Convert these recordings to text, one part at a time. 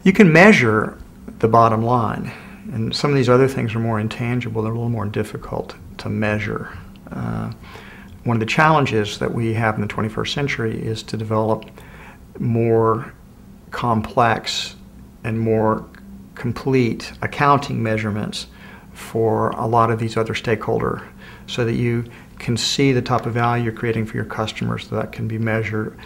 You can measure the bottom line, and some of these other things are more intangible. They're a little more difficult to measure. One of the challenges that we have in the 21st century is to develop more complex and more complete accounting measurements for a lot of these other stakeholders, so that you can see the type of value you're creating for your customers that can be measured.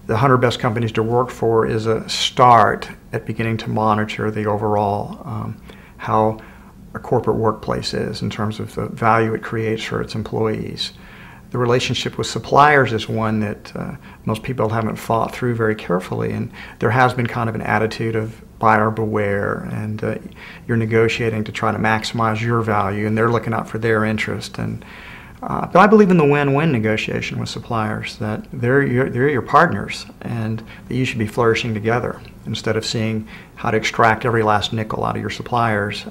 The 100 best companies to work for is a start at beginning to monitor the overall how a corporate workplace is in terms of the value it creates for its employees. The relationship with suppliers is one that most people haven't thought through very carefully, and there has been kind of an attitude of buyer beware, and you're negotiating to try to maximize your value, and they're looking out for their interest. But I believe in the win-win negotiation with suppliers, that they're your partners, and that you should be flourishing together. Instead of seeing how to extract every last nickel out of your suppliers,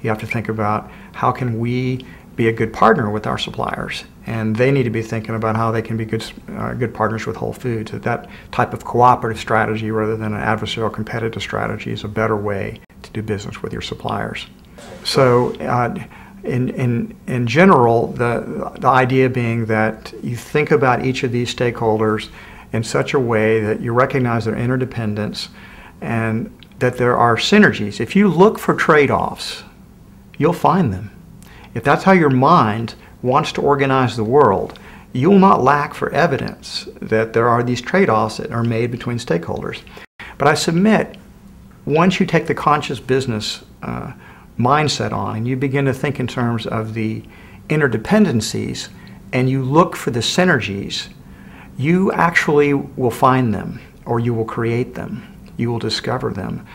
you have to think about how can we be a good partner with our suppliers, and they need to be thinking about how they can be good partners with Whole Foods. That type of cooperative strategy rather than an adversarial competitive strategy is a better way to do business with your suppliers. So in general, the idea being that you think about each of these stakeholders in such a way that you recognize their interdependence and that there are synergies. If you look for trade-offs, you'll find them. If that's how your mind wants to organize the world, you will not lack for evidence that there are these trade-offs that are made between stakeholders. But I submit, once you take the conscious business mindset on and you begin to think in terms of the interdependencies and you look for the synergies, you actually will find them, or you will create them. You will discover them.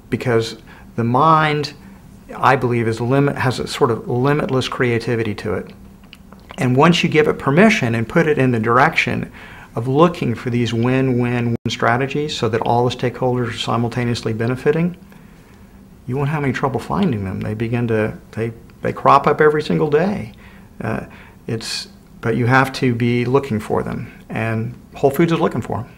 Because the mind, I believe, has a sort of limitless creativity to it. And once you give it permission and put it in the direction of looking for these win-win-win strategies so that all the stakeholders are simultaneously benefiting, you won't have any trouble finding them. They crop up every single day. But you have to be looking for them, and Whole Foods is looking for them.